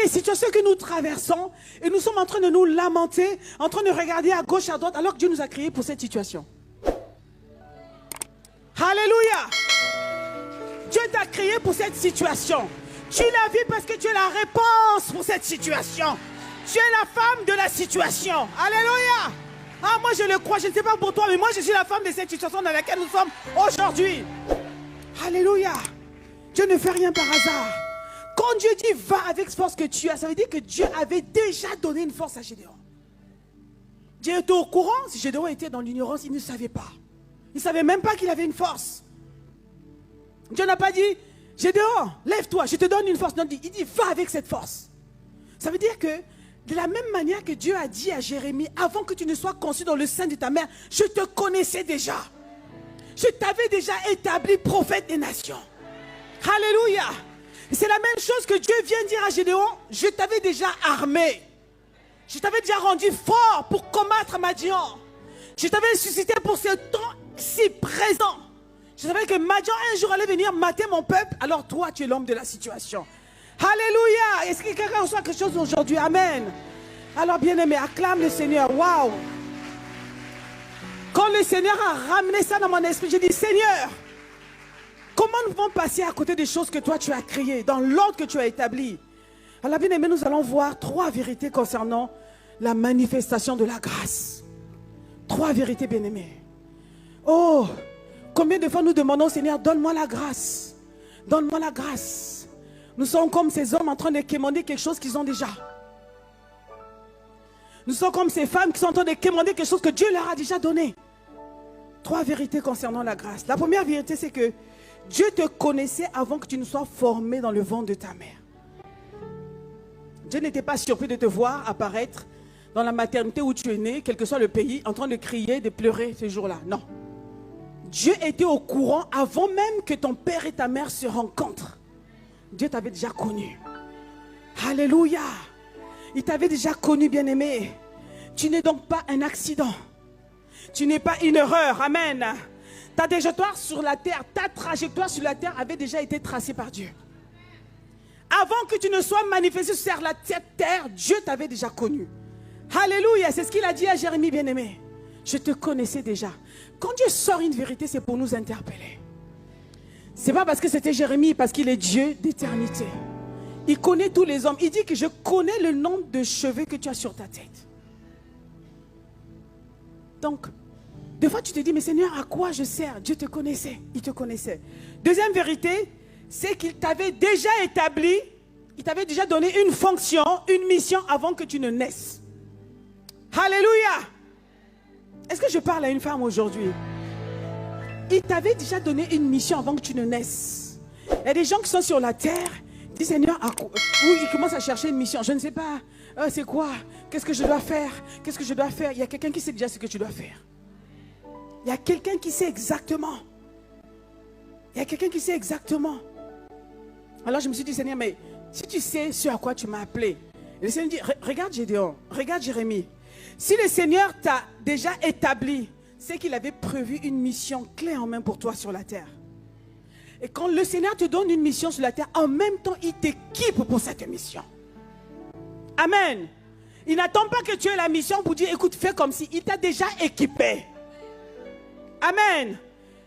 les situations que nous traversons et nous sommes en train de nous lamenter, en train de regarder à gauche, à droite, alors que Dieu nous a créés pour cette situation. Alléluia. Dieu t'a créé pour cette situation. Tu la vis parce que tu es la réponse pour cette situation. Tu es la femme de la situation. Alléluia. Ah, moi je le crois, je ne sais pas pour toi, mais moi je suis la femme de cette situation dans laquelle nous sommes aujourd'hui. Alléluia. Dieu ne fait rien par hasard. Quand Dieu dit va avec cette force que tu as, ça veut dire que Dieu avait déjà donné une force à Gédéon. Dieu était au courant. Si Gédéon était dans l'ignorance, il ne savait pas. Il ne savait même pas qu'il avait une force. Dieu n'a pas dit Gédéon, lève-toi, je te donne une force. Non, il dit va avec cette force. Ça veut dire que de la même manière que Dieu a dit à Jérémie, avant que tu ne sois conçu dans le sein de ta mère, je te connaissais déjà. Je t'avais déjà établi prophète des nations. Alléluia. C'est la même chose que Dieu vient dire à Gédéon, je t'avais déjà armé. Je t'avais déjà rendu fort pour combattre Madian. Je t'avais suscité pour ce temps si présent. Je savais que Madian un jour allait venir mater mon peuple. Alors toi, tu es l'homme de la situation. Alléluia. Est-ce que quelqu'un reçoit quelque chose aujourd'hui? Amen. Alors bien-aimé, acclame le Seigneur. Waouh. Quand le Seigneur a ramené ça dans mon esprit, j'ai dit, Seigneur, comment nous pouvons passer à côté des choses que toi tu as créées, dans l'ordre que tu as établi? Alors bien aimé, nous allons voir 3 vérités concernant la manifestation de la grâce. 3 vérités, bien aimé. Oh, combien de fois nous demandons au Seigneur, donne-moi la grâce. Donne-moi la grâce. Nous sommes comme ces hommes en train de quémander quelque chose qu'ils ont déjà. Nous sommes comme ces femmes qui sont en train de quémander quelque chose que Dieu leur a déjà donné. 3 vérités concernant la grâce. La première vérité, c'est que Dieu te connaissait avant que tu ne sois formé dans le ventre de ta mère. Dieu n'était pas surpris de te voir apparaître dans la maternité où tu es né, quel que soit le pays, en train de crier, de pleurer ce jour-là. Non. Dieu était au courant avant même que ton père et ta mère se rencontrent. Dieu t'avait déjà connu. Alléluia. Il t'avait déjà connu, bien-aimé. Tu n'es donc pas un accident. Tu n'es pas une erreur. Amen. Ta trajectoire sur la terre, avait déjà été tracée par Dieu. Avant que tu ne sois manifesté sur cette terre, Dieu t'avait déjà connu. Alléluia, c'est ce qu'il a dit à Jérémie, bien-aimé. Je te connaissais déjà. Quand Dieu sort une vérité, c'est pour nous interpeller. Ce n'est pas parce que c'était Jérémie, parce qu'il est Dieu d'éternité. Il connaît tous les hommes. Il dit que je connais le nombre de cheveux que tu as sur ta tête. Donc, des fois tu te dis, mais Seigneur, à quoi je sers? Dieu te connaissait, il te connaissait. Deuxième vérité, c'est qu'il t'avait déjà établi, il t'avait déjà donné une fonction, une mission avant que tu ne naisses. Alléluia. Est-ce que je parle à une femme aujourd'hui? Il t'avait déjà donné une mission avant que tu ne naisses. Il y a des gens qui sont sur la terre, ils disent, Seigneur, ou ils commencent à chercher une mission. Je ne sais pas, c'est quoi? Qu'est-ce que je dois faire? Qu'est-ce que je dois faire? Il y a quelqu'un qui sait déjà ce que tu dois faire. Il y a quelqu'un qui sait exactement. Il y a quelqu'un qui sait exactement. Alors je me suis dit, Seigneur, mais si tu sais ce à quoi tu m'as appelé. Et le Seigneur dit, regarde Gédéon, regarde Jérémie. Si le Seigneur t'a déjà établi, c'est qu'il avait prévu une mission clé en main pour toi sur la terre. Et quand le Seigneur te donne une mission sur la terre, en même temps, il t'équipe pour cette mission. Amen. Il n'attend pas que tu aies la mission pour dire, écoute, fais comme si. Il t'a déjà équipé. Amen.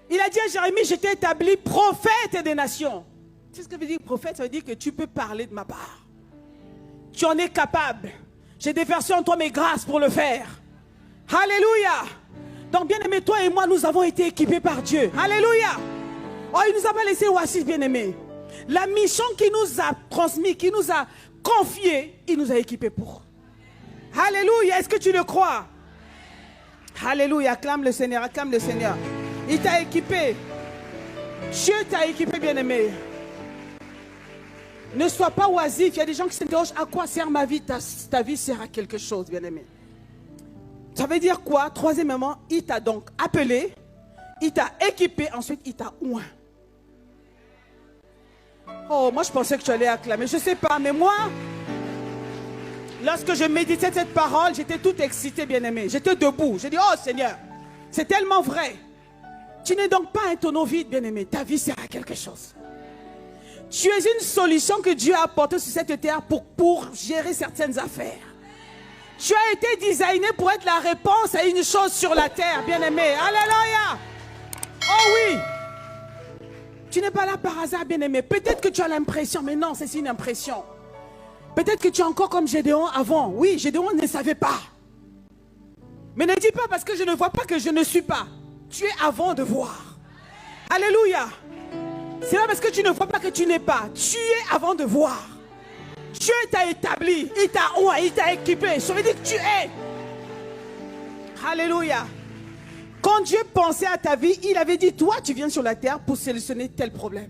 Il a dit à Jérémie, je t'ai établi prophète des nations. Tu sais ce que veut dire prophète? Ça veut dire que tu peux parler de ma part. Tu en es capable. J'ai déversé en toi mes grâces pour le faire. Alléluia. Donc bien aimé, toi et moi, nous avons été équipés par Dieu. Alléluia. Oh, il ne nous a pas laissé oasis, bien aimé. La mission qu'il nous a transmise, qu'il nous a confiée, il nous a équipés pour. Alléluia. Est-ce que tu le crois? Alléluia. Acclame le Seigneur, acclame le Seigneur. Il t'a équipé. Dieu t'a équipé, bien aimé. Ne sois pas oisif. Il y a des gens qui s'interrogent, à quoi sert ma vie? Ta vie sert à quelque chose, bien aimé. Ça veut dire quoi? Troisièmement, il t'a donc appelé, il t'a équipé, ensuite il t'a oint. Oh, moi je pensais que tu allais acclamer. Je ne sais pas, mais moi, lorsque je méditais cette parole, j'étais tout excité, bien aimé. J'étais debout. J'ai dit, oh Seigneur, c'est tellement vrai. Tu n'es donc pas un tonneau vide, bien aimé. Ta vie sert à quelque chose. Tu es une solution que Dieu a apportée sur cette terre pour gérer certaines affaires. Tu as été designé pour être la réponse à une chose sur la terre, bien-aimé. Alléluia. Oh oui. Tu n'es pas là par hasard, bien-aimé. Peut-être que tu as l'impression, mais non, c'est une impression. Peut-être que tu es encore comme Gédéon avant. Oui, Gédéon ne savait pas. Mais ne dis pas parce que je ne vois pas que je ne suis pas. Tu es avant de voir. Alléluia. C'est pas parce que tu ne vois pas que tu n'es pas. Tu es avant de voir. Dieu t'a établi, il t'a oint, il t'a équipé. Ça veut dire que tu es. Alléluia. Quand Dieu pensait à ta vie, il avait dit, toi tu viens sur la terre pour solutionner tel problème.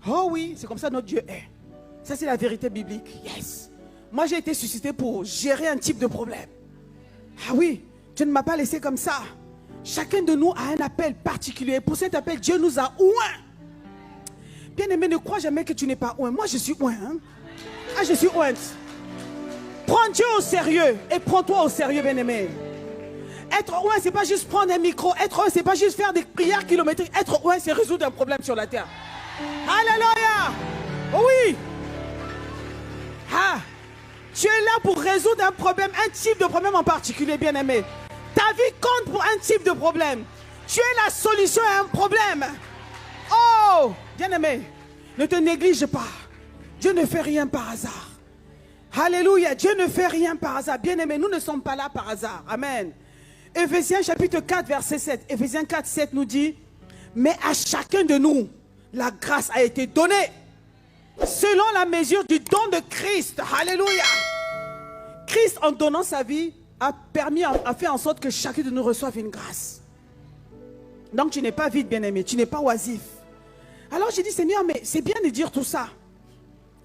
Oh oui, c'est comme ça notre Dieu est. Ça c'est la vérité biblique. Yes. Moi j'ai été suscité pour gérer un type de problème. Ah oui, Dieu ne m'a pas laissé comme ça. Chacun de nous a un appel particulier. Pour cet appel, Dieu nous a oint. Bien-aimé, ne crois jamais que tu n'es pas oint. Moi je suis oint. Hein? Ah, je suis ointe. Prends Dieu au sérieux et prends-toi au sérieux, bien-aimé. Être oint, c'est pas juste prendre un micro. Être oint, c'est pas juste faire des prières kilométriques. Être oint, c'est résoudre un problème sur la terre. Alléluia. Oui. Ah. Tu es là pour résoudre un problème, un type de problème en particulier, bien-aimé. Ta vie compte pour un type de problème. Tu es la solution à un problème. Oh, bien-aimé, ne te néglige pas. Dieu ne fait rien par hasard. Alléluia, Dieu ne fait rien par hasard. Bien-aimés, nous ne sommes pas là par hasard. Amen. Éphésiens chapitre 4, verset 7. Éphésiens 4, 7 nous dit, mais à chacun de nous, la grâce a été donnée selon la mesure du don de Christ. Alléluia. Christ, en donnant sa vie, a fait en sorte que chacun de nous reçoive une grâce. Donc tu n'es pas vide, bien-aimé, tu n'es pas oisif. Alors j'ai dit, Seigneur, mais c'est bien de dire tout ça.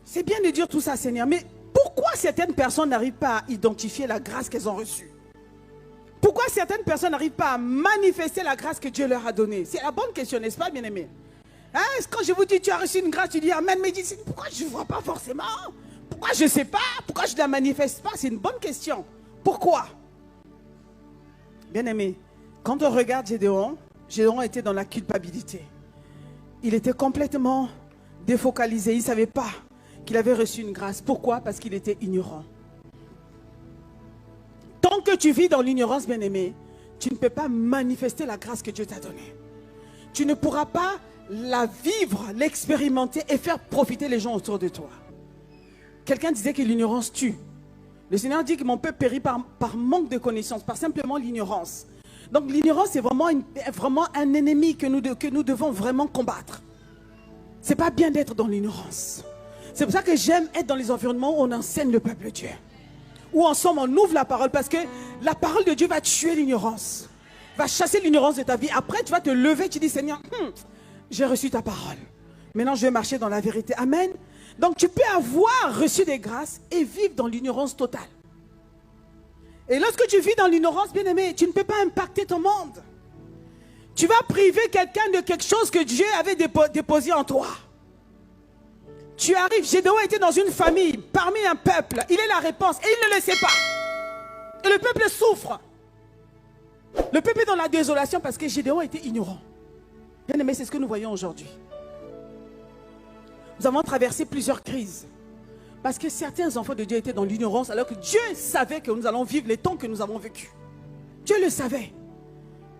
C'est bien de dire tout ça, Seigneur, mais pourquoi certaines personnes n'arrivent pas à identifier la grâce qu'elles ont reçue? Pourquoi certaines personnes n'arrivent pas à manifester la grâce que Dieu leur a donnée? C'est la bonne question, n'est-ce pas, bien-aimé? Hein? Quand je vous dis, tu as reçu une grâce, tu dis, Amen, mais dis, pourquoi je ne vois pas forcément? Pourquoi je ne sais pas? Pourquoi je ne la manifeste pas? C'est une bonne question. Pourquoi? Bien-aimé, quand on regarde Gédéon, Gédéon était dans la culpabilité. Il était complètement défocalisé, il ne savait pas qu'il avait reçu une grâce. Pourquoi? Parce qu'il était ignorant. Tant que tu vis dans l'ignorance, bien-aimé, tu ne peux pas manifester la grâce que Dieu t'a donnée. Tu ne pourras pas la vivre, l'expérimenter et faire profiter les gens autour de toi. Quelqu'un disait que l'ignorance tue. Le Seigneur dit que mon peuple périt par manque de connaissance, par simplement l'ignorance. Donc l'ignorance, c'est vraiment un ennemi que nous devons vraiment combattre. Ce n'est pas bien d'être dans l'ignorance. C'est pour ça que j'aime être dans les environnements où on enseigne le peuple de Dieu. Où ensemble on ouvre la parole, parce que la parole de Dieu va tuer l'ignorance. Va chasser l'ignorance de ta vie. Après tu vas te lever, tu dis, Seigneur, j'ai reçu ta parole. Maintenant je vais marcher dans la vérité. Amen. Donc tu peux avoir reçu des grâces et vivre dans l'ignorance totale. Et lorsque tu vis dans l'ignorance, bien-aimé, tu ne peux pas impacter ton monde. Tu vas priver quelqu'un de quelque chose que Dieu avait déposé en toi. Tu arrives, Gédéon était dans une famille, parmi un peuple. Il est la réponse et il ne le sait pas. Et le peuple souffre. Le peuple est dans la désolation parce que Gédéon était ignorant. Bien-aimé, c'est ce que nous voyons aujourd'hui. Nous avons traversé plusieurs crises. Parce que certains enfants de Dieu étaient dans l'ignorance alors que Dieu savait que nous allons vivre les temps que nous avons vécus. Dieu le savait.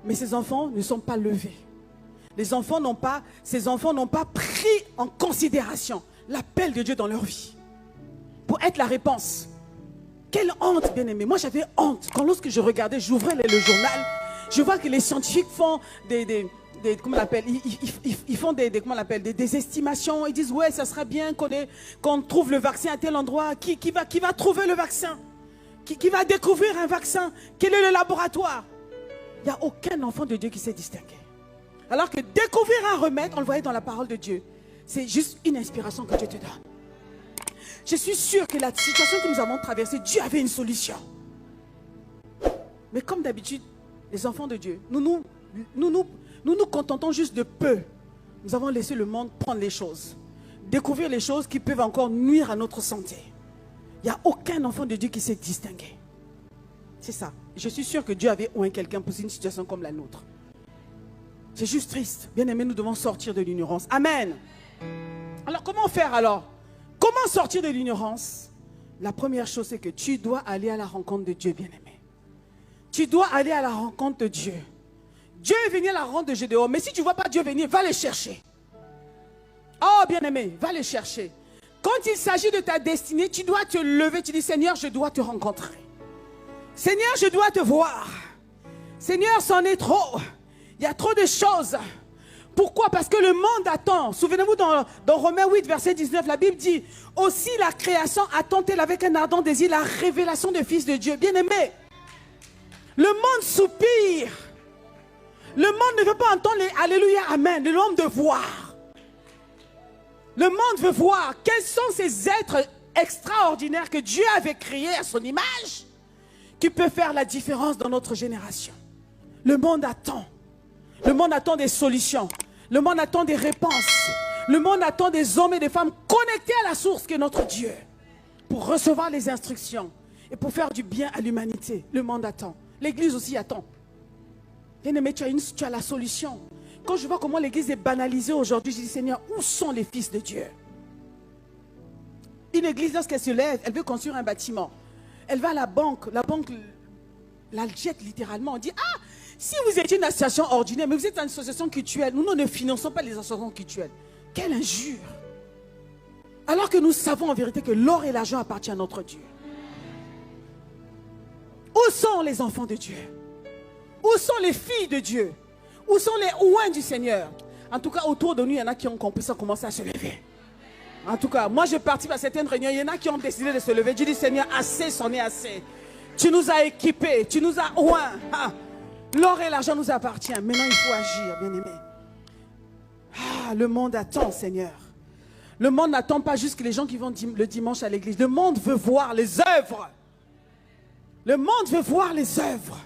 Mais ces enfants ne sont pas levés. Ces enfants n'ont pas pris en considération l'appel de Dieu dans leur vie. Pour être la réponse. Quelle honte, bien-aimé. Moi j'avais honte. Lorsque je regardais, j'ouvrais le journal. Je vois que les scientifiques font comment on l'appelle, ils font des estimations. Ils disent, ouais, ça sera bien qu'on trouve le vaccin à tel endroit. Qui va trouver le vaccin? Qui va découvrir un vaccin? Quel est le laboratoire? Il n'y a aucun enfant de Dieu qui s'est distingué. Alors que découvrir un remède, on le voyait dans la parole de Dieu, c'est juste une inspiration que Dieu te donne. Je suis sûr que la situation que nous avons traversée, Dieu avait une solution. Mais comme d'habitude, les enfants de Dieu, nous nous contentons juste de peu. Nous avons laissé le monde prendre les choses. Découvrir les choses qui peuvent encore nuire à notre santé. Il n'y a aucun enfant de Dieu qui s'est distingué. C'est ça. Je suis sûr que Dieu avait oint quelqu'un pour une situation comme la nôtre. C'est juste triste. Bien aimé, nous devons sortir de l'ignorance. Amen. Alors, comment faire alors? Comment sortir de l'ignorance? La première chose, c'est que tu dois aller à la rencontre de Dieu, bien-aimé. Tu dois aller à la rencontre de Dieu. Dieu est venu à la rencontre de Gédéon. Mais si tu ne vois pas Dieu venir, va le chercher. Oh, bien-aimé, va le chercher. Quand il s'agit de ta destinée, tu dois te lever. Tu dis, Seigneur, je dois te rencontrer. Seigneur, je dois te voir. Seigneur, c'en est trop. Il y a trop de choses. Pourquoi? Parce que le monde attend. Souvenez-vous dans Romains 8, verset 19, la Bible dit, aussi la création attend-elle avec un ardent désir la révélation du Fils de Dieu. Bien-aimé, le monde soupire. Le monde ne veut pas entendre les Alléluia, Amen. Le monde veut voir. Le monde veut voir quels sont ces êtres extraordinaires que Dieu avait créés à son image qui peuvent faire la différence dans notre génération. Le monde attend. Le monde attend des solutions. Le monde attend des réponses. Le monde attend des hommes et des femmes connectés à la source qui est notre Dieu pour recevoir les instructions et pour faire du bien à l'humanité. Le monde attend. L'Église aussi attend. Bien-aimé, tu as la solution. Quand je vois comment l'Église est banalisée aujourd'hui, je dis, Seigneur, où sont les fils de Dieu? Une église, lorsqu'elle se lève, elle veut construire un bâtiment. Elle va à la banque la jette littéralement. On dit, ah, si vous étiez une association ordinaire, mais vous êtes une association cultuelle, nous ne finançons pas les associations cultuelles. Quelle injure! Alors que nous savons en vérité que l'or et l'argent appartiennent à notre Dieu. Où sont les enfants de Dieu? Où sont les filles de Dieu? Où sont les ouins du Seigneur? En tout cas, autour de nous, il y en a qui ont compris ça, commencé à se lever. En tout cas, moi je participe à certaines réunions, il y en a qui ont décidé de se lever. Je dis, Seigneur, assez, c'en est assez. Tu nous as équipés, tu nous as ouins. L'or et l'argent nous appartient. Maintenant, il faut agir, bien-aimé. Le monde attend, Seigneur. Le monde n'attend pas juste que les gens qui vont le dimanche à l'église. Le monde veut voir les œuvres. Le monde veut voir les œuvres.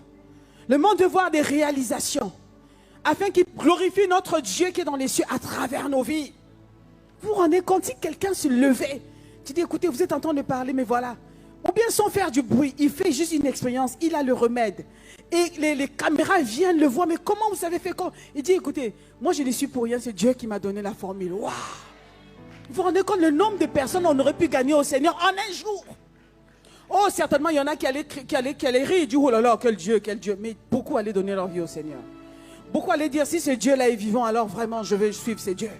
Le monde veut voir des réalisations. Afin qu'il glorifie notre Dieu qui est dans les cieux à travers nos vies. Vous vous rendez compte, si quelqu'un se levait, tu dis, écoutez, vous êtes en train de parler, mais voilà. Ou bien sans faire du bruit, il fait juste une expérience, il a le remède. Et les caméras viennent le voir, mais comment vous avez fait quoi? Il dit, écoutez, moi je ne suis pour rien, c'est Dieu qui m'a donné la formule. Waouh! Vous vous rendez compte le nombre de personnes on aurait pu gagner au Seigneur en un jour? Oh, certainement, il y en a qui allaient rire et dire, oh là là, quel Dieu, quel Dieu. Mais beaucoup allaient donner leur vie au Seigneur. Beaucoup allaient dire, si ce Dieu-là est vivant, alors vraiment, je vais suivre ce Dieu.